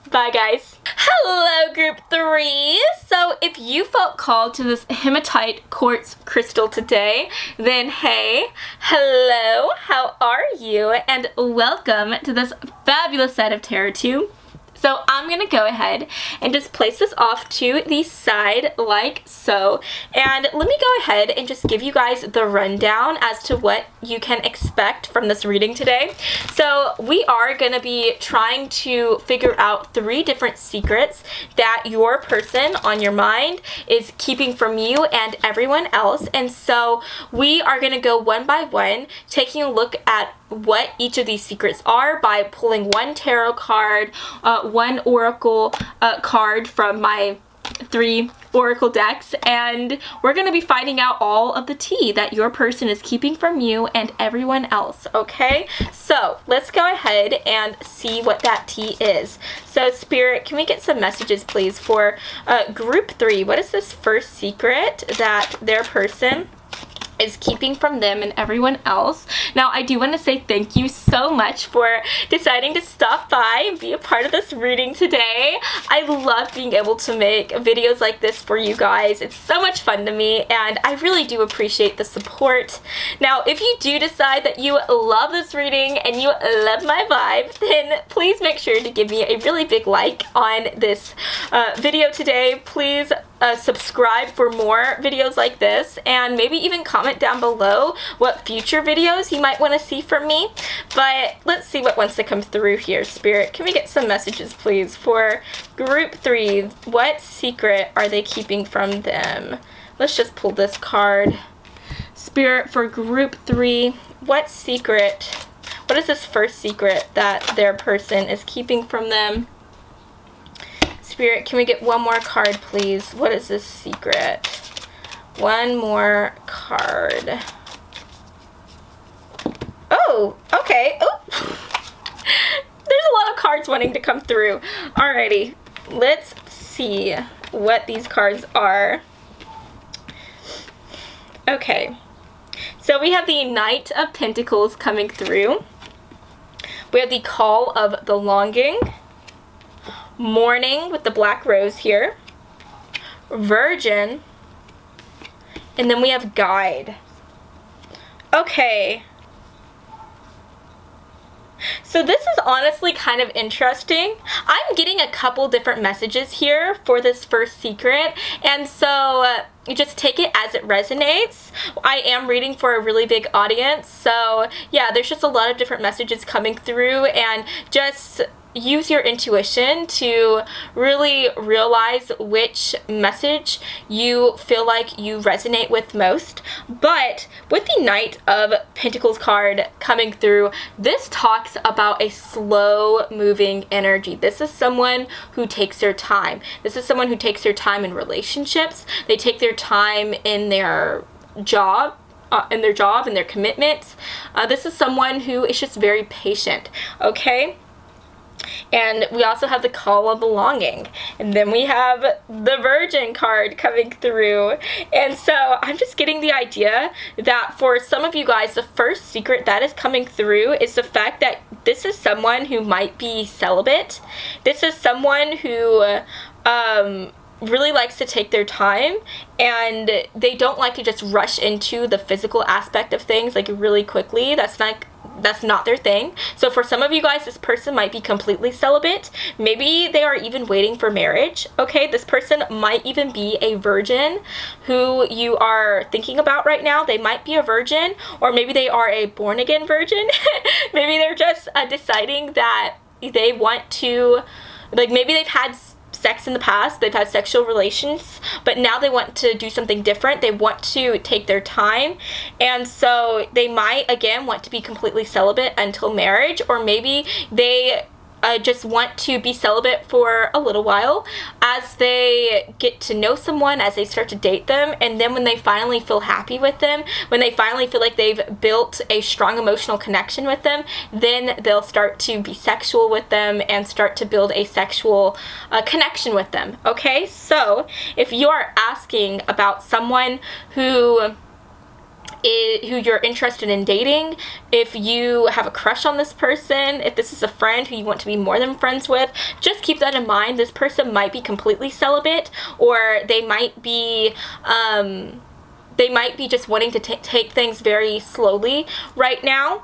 Bye, guys. Hello, group 3. So if you felt called to this hematite quartz crystal today, then hey, hello, how are you? And welcome to this fabulous set of TarotTube. So I'm going to go ahead and just place this off to the side like so. And let me go ahead and just give you guys the rundown as to what you can expect from this reading today. So we are going to be trying to figure out 3 different secrets that your person on your mind is keeping from you and everyone else. And so we are going to go one by one, taking a look at what each of these secrets are by pulling one tarot card, one oracle card from my 3 oracle decks, and we're going to be finding out all of the tea that your person is keeping from you and everyone else, okay? So let's go ahead and see what that tea is. So Spirit, can we get some messages please for group 3? What is this first secret that their person is keeping from them and everyone else? Now, I do want to say thank you so much for deciding to stop by and be a part of this reading today. I love being able to make videos like this for you guys. It's so much fun to me, and I really do appreciate the support. Now, if you do decide that you love this reading and you love my vibe, then please make sure to give me a really big like on this video today. Please subscribe for more videos like this, and maybe even comment down below what future videos you might want to see from me. But let's see what wants to come through here. Spirit, can we get some messages please for group 3? What secret are they keeping from them? Let's just pull this card. Spirit, for group 3, what secret, what is this first secret that their person is keeping from them? Spirit, can we get one more card, please? What is this secret? One more card. Oh, okay. Oh. There's a lot of cards wanting to come through. Alrighty, let's see what these cards are. Okay, so we have the Knight of Pentacles coming through. We have the Call of the Longing. Mourning with the black rose here, Virgin, and then we have Guide. Okay, so this is honestly kind of interesting. I'm getting a couple different messages here for this first secret, and so just take it as it resonates. I am reading for a really big audience, so yeah, there's just a lot of different messages coming through, and just use your intuition to really realize which message you feel like you resonate with most. But with the Knight of Pentacles card coming through, this talks about a slow moving energy. This is someone who takes their time. This is someone who takes their time in relationships. They take their time in their job. And their commitments. This is someone who is just very patient, okay? And we also have the Call of the Longing, and then we have the Virgin card coming through. And so I'm just getting the idea that for some of you guys, the first secret that is coming through is the fact that this is someone who might be celibate. This is someone who really likes to take their time, and they don't like to just rush into the physical aspect of things like really quickly. That's not their thing. So for some of you guys, this person might be completely celibate. Maybe they are even waiting for marriage. Okay, this person might even be a virgin who you are thinking about right now. They might be a virgin, or maybe they are a born-again virgin. Maybe they're just deciding that they want to, like, maybe they've had sex in the past, they've had sexual relations, but now they want to do something different. They want to take their time, and so they might again want to be completely celibate until marriage, or maybe they just want to be celibate for a little while as they get to know someone, as they start to date them, and then when they finally feel happy with them, when they finally feel like they've built a strong emotional connection with them, then they'll start to be sexual with them and start to build a sexual connection with them. Okay, so if you are asking about someone who you're interested in dating, if you have a crush on this person, if this is a friend who you want to be more than friends with, just keep that in mind. This person might be completely celibate, or they might be just wanting to take things very slowly right now.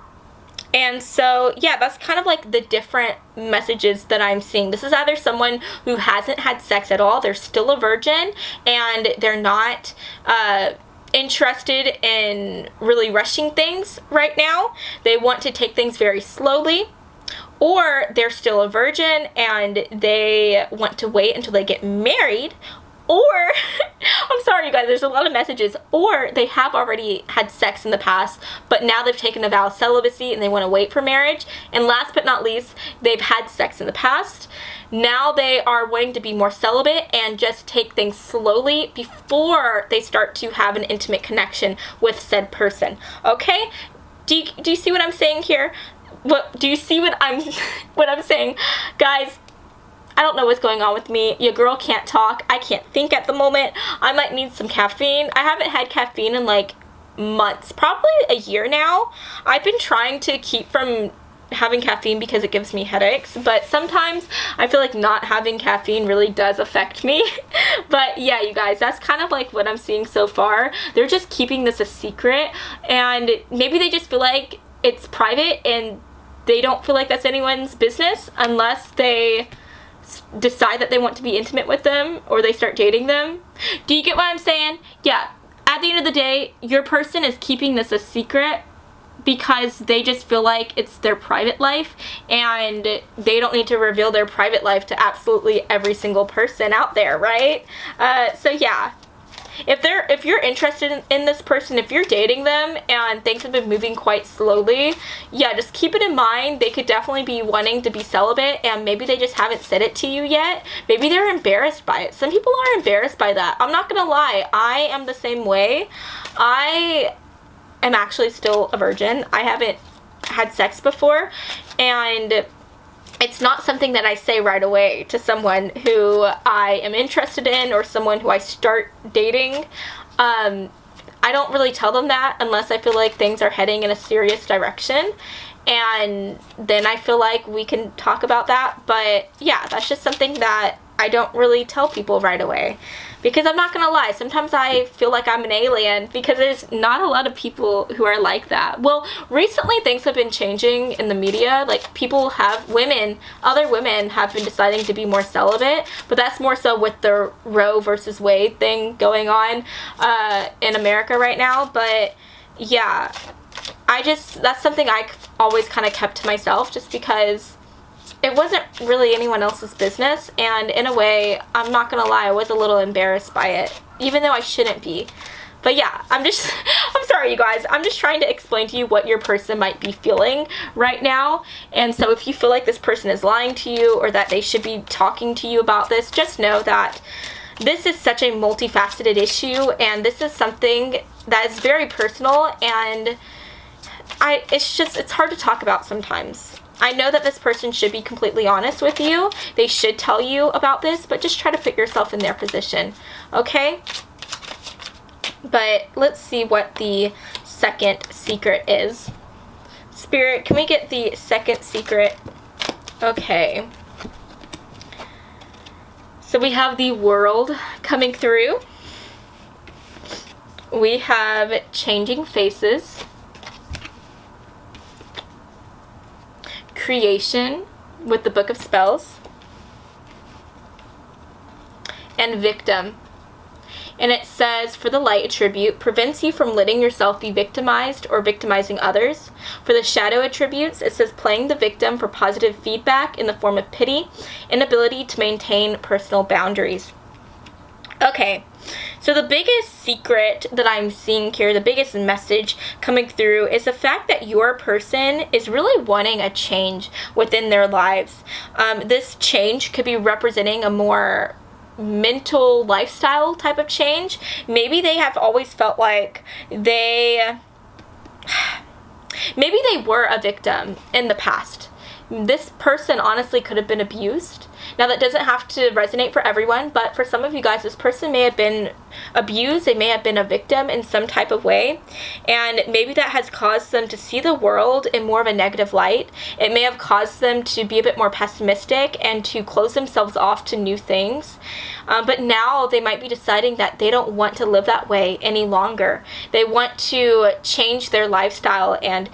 And so, yeah, that's kind of like the different messages that I'm seeing. This is either someone who hasn't had sex at all, they're still a virgin, and they're not interested in really rushing things right now. They want to take things very slowly. Or they're still a virgin and they want to wait until they get married. Or, I'm sorry you guys, there's a lot of messages. Or they have already had sex in the past, but now they've taken a vow of celibacy and they want to wait for marriage. And last but not least, they've had sex in the past. Now they are wanting to be more celibate and just take things slowly before they start to have an intimate connection with said person. Okay? Do you see what I'm saying here? Do you see what I'm saying? Guys, I don't know what's going on with me. Your girl can't talk. I can't think at the moment. I might need some caffeine. I haven't had caffeine in like months, probably a year now. I've been trying to keep from having caffeine because it gives me headaches, but sometimes I feel like not having caffeine really does affect me. But yeah, you guys, that's kind of like what I'm seeing so far. They're just keeping this a secret, and maybe they just feel like it's private and they don't feel like that's anyone's business unless they decide that they want to be intimate with them or they start dating them. Do you get what I'm saying? Yeah, at the end of the day, your person is keeping this a secret because they just feel like it's their private life and they don't need to reveal their private life to absolutely every single person out there, right? So yeah, if you're interested in this person, if you're dating them and things have been moving quite slowly, yeah, just keep it in mind. They could definitely be wanting to be celibate and maybe they just haven't said it to you yet. Maybe they're embarrassed by it. Some people are embarrassed by that. I'm not gonna lie, I am the same way. I am actually still a virgin. I haven't had sex before, and it's not something that I say right away to someone who I am interested in or someone who I start dating. I don't really tell them that unless I feel like things are heading in a serious direction, and then I feel like we can talk about that. But yeah, that's just something that I don't really tell people right away. Because I'm not gonna lie, sometimes I feel like I'm an alien because there's not a lot of people who are like that. Well, recently things have been changing in the media. Like other women have been deciding to be more celibate, but that's more so with the Roe versus Wade thing going on in America right now. But yeah, that's something I always kind of kept to myself just because it wasn't really anyone else's business, and in a way, I'm not gonna lie, I was a little embarrassed by it, even though I shouldn't be. But yeah, I'm sorry you guys, I'm just trying to explain to you what your person might be feeling right now. And so if you feel like this person is lying to you or that they should be talking to you about this, just know that this is such a multifaceted issue, and this is something that is very personal, and it's hard to talk about sometimes. I know that this person should be completely honest with you. They should tell you about this, but just try to put yourself in their position, okay? But let's see what the second secret is. Spirit, can we get the second secret? Okay. So we have the World coming through. We have Changing Faces. Creation with the Book of Spells, and Victim. And it says, for the Light attribute, prevents you from letting yourself be victimized or victimizing others. For the Shadow attributes, it says playing the victim for positive feedback in the form of pity, inability to maintain personal boundaries. Okay, So the biggest secret that I'm seeing here, the biggest message coming through, is the fact that your person is really wanting a change within their lives. This change could be representing a more mental lifestyle type of change. Maybe they have always felt like maybe they were a victim in the past. This person honestly could have been abused. Now, that doesn't have to resonate for everyone, but for some of you guys, this person may have been abused. They may have been a victim in some type of way, and maybe that has caused them to see the world in more of a negative light. It may have caused them to be a bit more pessimistic and to close themselves off to new things. But now they might be deciding that they don't want to live that way any longer. They want to change their lifestyle and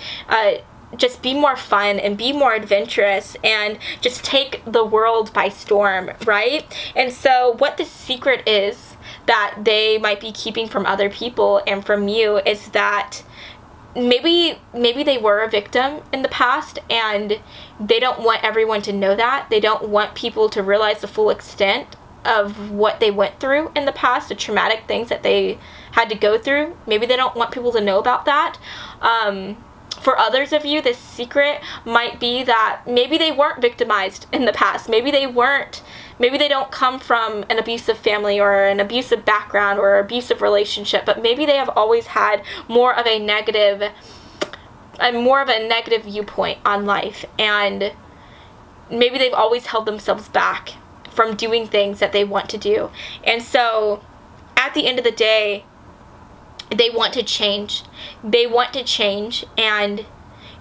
just be more fun and be more adventurous and just take the world by storm, right? And so what the secret is that they might be keeping from other people and from you is that maybe they were a victim in the past, and they don't want everyone to know that. They don't want people to realize the full extent of what they went through in the past, the traumatic things that they had to go through. Maybe they don't want people to know about that. For others of you, this secret might be that maybe they weren't victimized in the past. Maybe they don't come from an abusive family or an abusive background or abusive relationship, but maybe they have always had more of a negative viewpoint on life, and maybe they've always held themselves back from doing things that they want to do. And so at the end of the day, they want to change. They want to change, and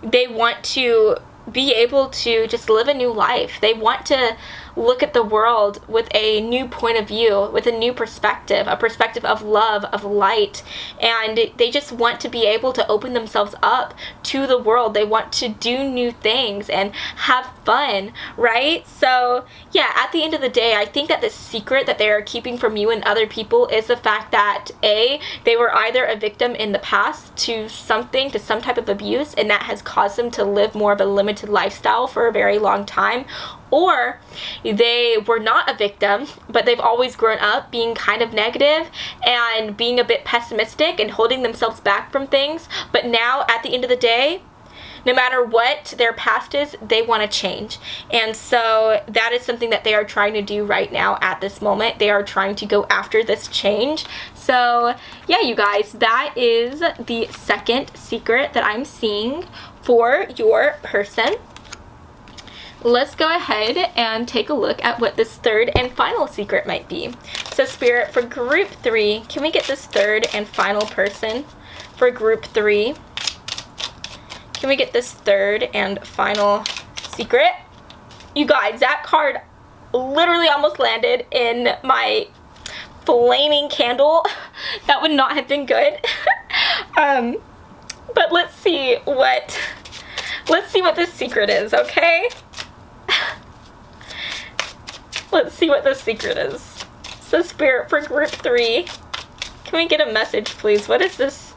they want to be able to just live a new life. They want to look at the world with a new point of view, with a new perspective, a perspective of love, of light, and they just want to be able to open themselves up to the world. They want to do new things and have fun, right? So yeah, at the end of the day, I think that the secret that they are keeping from you and other people is the fact that they were either a victim in the past to some type of abuse, and that has caused them to live more of a limited lifestyle for a very long time, or they were not a victim, but they've always grown up being kind of negative and being a bit pessimistic and holding themselves back from things. But now, at the end of the day, no matter what their past is, they want to change. And so that is something that they are trying to do right now at this moment. They are trying to go after this change. So yeah, you guys, that is the second secret that I'm seeing for your person. Let's go ahead and take a look at what this third and final secret might be. So Spirit, for group 3, can we get this third and final person for group 3? Can we get this third and final secret? You guys, that card literally almost landed in my flaming candle. That would not have been good. But let's see what this secret is, okay? Let's see what the secret is. So Spirit, for group 3, can we get a message, please? What is this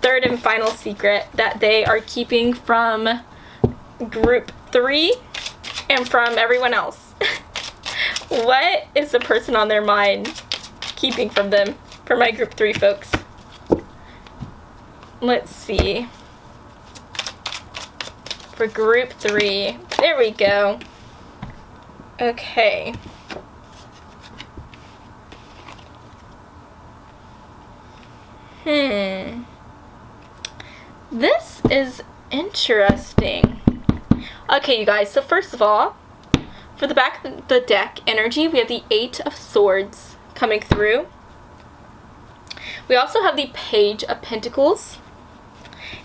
third and final secret that they are keeping from group 3 and from everyone else? What is the person on their mind keeping from them, for my group 3 folks? Let's see. For group 3, there we go. Okay. This is interesting. Okay, you guys, so first of all, for the back of the deck energy, we have the 8 of Swords coming through. We also have the Page of Pentacles,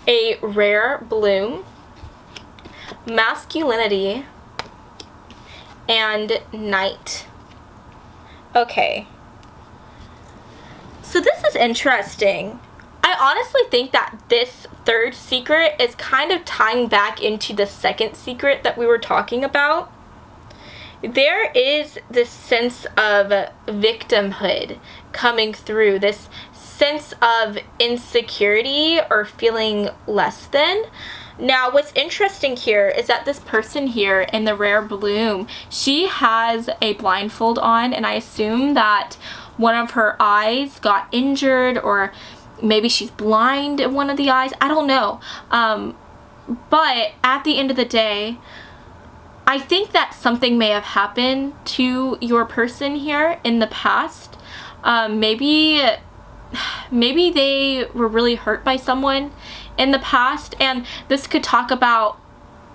a Rare Bloom, Masculinity, and Knight. Okay. So this is interesting. I honestly think that this third secret is kind of tying back into the second secret that we were talking about. There is this sense of victimhood coming through, this sense of insecurity or feeling less than. Now, what's interesting here is that this person here in the Rare Bloom, she has a blindfold on, and I assume that one of her eyes got injured, or maybe she's blind in one of the eyes. I don't know. But at the end of the day, I think that something may have happened to your person here in the past. Maybe they were really hurt by someone in the past, and this could talk about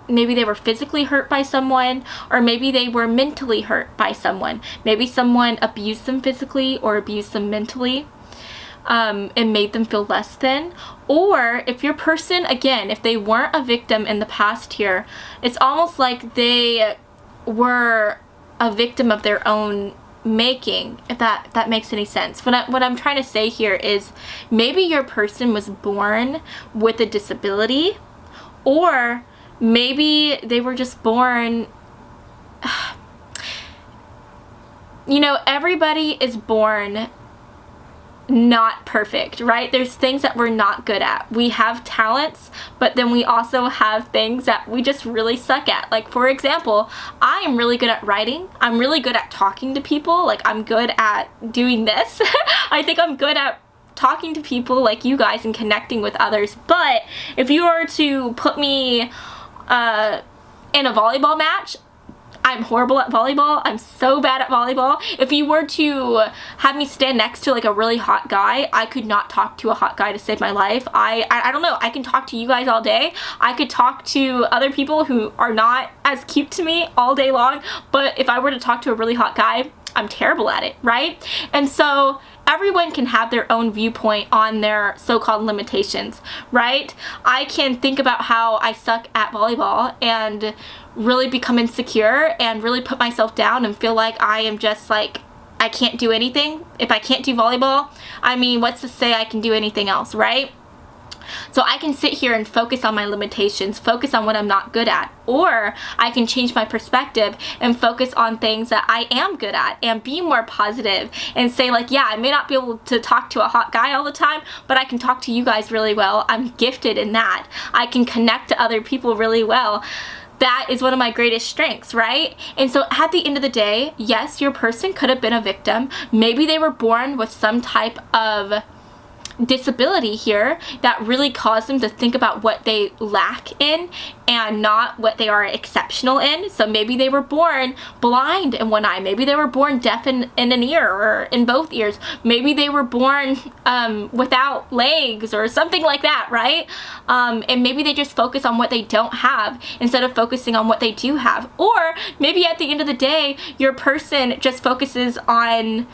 maybe they were physically hurt by someone, or maybe they were mentally hurt by someone. Maybe someone abused them physically or abused them mentally, and made them feel less than. Or if your person, again, if they weren't a victim in the past here, it's almost like they were a victim of their own making, if that makes any sense. What I'm trying to say here is maybe your person was born with a disability, or maybe they were just born, you know, everybody is born not perfect, right? There's things that we're not good at. We have talents, but then we also have things that we just really suck at. Like, for example, I am really good at writing. I'm really good at talking to people. Like, I'm good at doing this. I think I'm good at talking to people like you guys and connecting with others. But if you were to put me in a volleyball match, I'm horrible at volleyball. I'm so bad at volleyball. If you were to have me stand next to like a really hot guy, I could not talk to a hot guy to save my life. I don't know. I can talk to you guys all day. I could talk to other people who are not as cute to me all day long. But if I were to talk to a really hot guy, I'm terrible at it, right? And so everyone can have their own viewpoint on their so-called limitations, right? I can think about how I suck at volleyball and really become insecure and really put myself down and feel like I am just like, I can't do anything. If I can't do volleyball, I mean, what's to say I can do anything else, right? So I can sit here and focus on my limitations, focus on what I'm not good at, or I can change my perspective and focus on things that I am good at and be more positive and say like, yeah, I may not be able to talk to a hot guy all the time, but I can talk to you guys really well. I'm gifted in that. I can connect to other people really well. That is one of my greatest strengths, right? And so at the end of the day, yes, your person could have been a victim. Maybe they were born with some type of disability here that really caused them to think about what they lack in and not what they are exceptional in. So maybe they were born blind in one eye. Maybe they were born deaf in an ear or in both ears. Maybe they were born without legs or something like that, right? And maybe they just focus on what they don't have instead of focusing on what they do have. Or maybe at the end of the day, your person just focuses on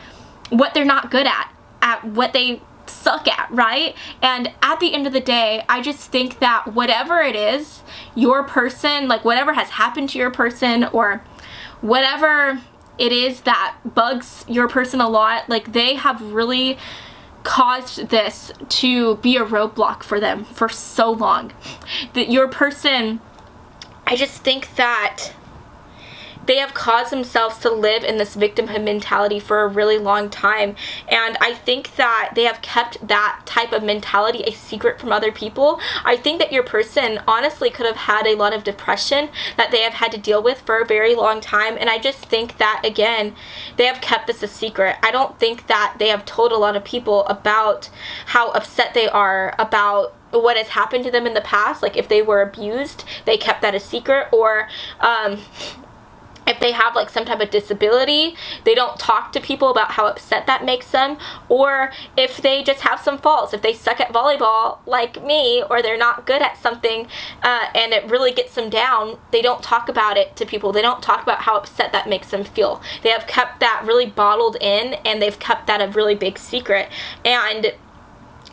what they're not good at what they suck at, right? And at the end of the day, I just think that whatever it is, your person, like whatever has happened to your person or whatever it is that bugs your person a lot, like they have really caused this to be a roadblock for them for so long. That your person, I just think that they have caused themselves to live in this victimhood mentality for a really long time. And I think that they have kept that type of mentality a secret from other people. I think that your person honestly could have had a lot of depression that they have had to deal with for a very long time. And I just think that, again, they have kept this a secret. I don't think that they have told a lot of people about how upset they are about what has happened to them in the past. Like if they were abused, they kept that a secret. Or if they have like some type of disability, they don't talk to people about how upset that makes them. Or if they just have some faults, if they suck at volleyball like me, or they're not good at something and it really gets them down, they don't talk about it to people. They don't talk about how upset that makes them feel. They have kept that really bottled in, and they've kept that a really big secret. And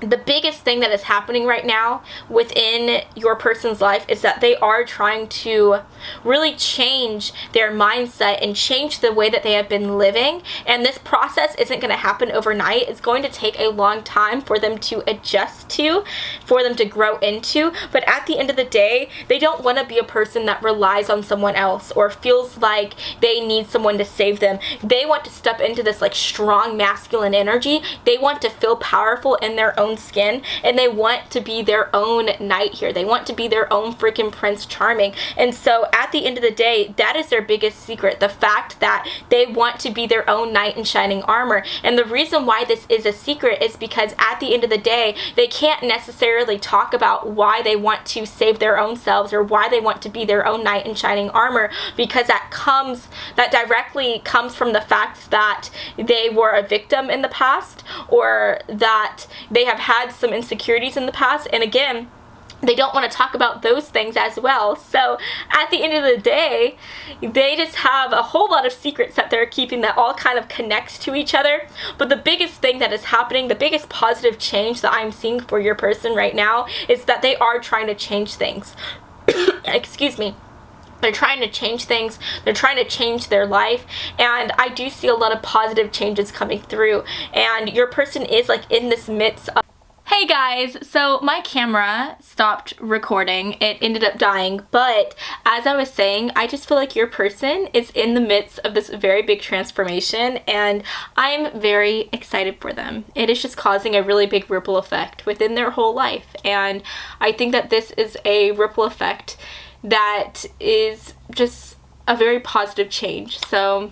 the biggest thing that is happening right now within your person's life is that they are trying to really change their mindset and change the way that they have been living. And this process isn't going to happen overnight. It's going to take a long time for them to adjust to, for them to grow into. But at the end of the day, they don't want to be a person that relies on someone else or feels like they need someone to save them. They want to step into this like strong masculine energy. They want to feel powerful in their own own skin, and they want to be their own knight here. They want to be their own freaking Prince Charming. And so at the end of the day, that is their biggest secret, the fact that they want to be their own knight in shining armor. And the reason why this is a secret is because at the end of the day, they can't necessarily talk about why they want to save their own selves or why they want to be their own knight in shining armor, because that directly comes from the fact that they were a victim in the past, or that they have had some insecurities in the past. And again, they don't want to talk about those things as well. So at the end of the day, they just have a whole lot of secrets that they're keeping that all kind of connects to each other. But the biggest thing that is happening, the biggest positive change that I'm seeing for your person right now, is that they are trying to change things. Excuse me. They're trying to change things. They're trying to change their life. And I do see a lot of positive changes coming through. And your person is like in this midst of... Hey guys, so my camera stopped recording. It ended up dying, but as I was saying, I just feel like your person is in the midst of this very big transformation, and I'm very excited for them. It is just causing a really big ripple effect within their whole life, and I think that this is a ripple effect that is just a very positive change. So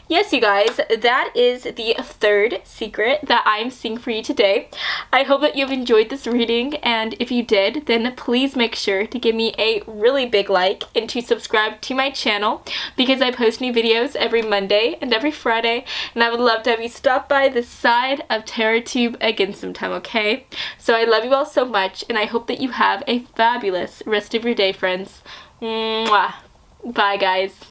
yes, you guys, that is the third secret that I'm seeing for you today. I hope that you've enjoyed this reading, and if you did, then please make sure to give me a really big like and to subscribe to my channel, because I post new videos every Monday and every Friday, and I would love to have you stop by this side of TerraTube again sometime, okay? So I love you all so much, and I hope that you have a fabulous rest of your day, friends. Mwah. Bye, guys.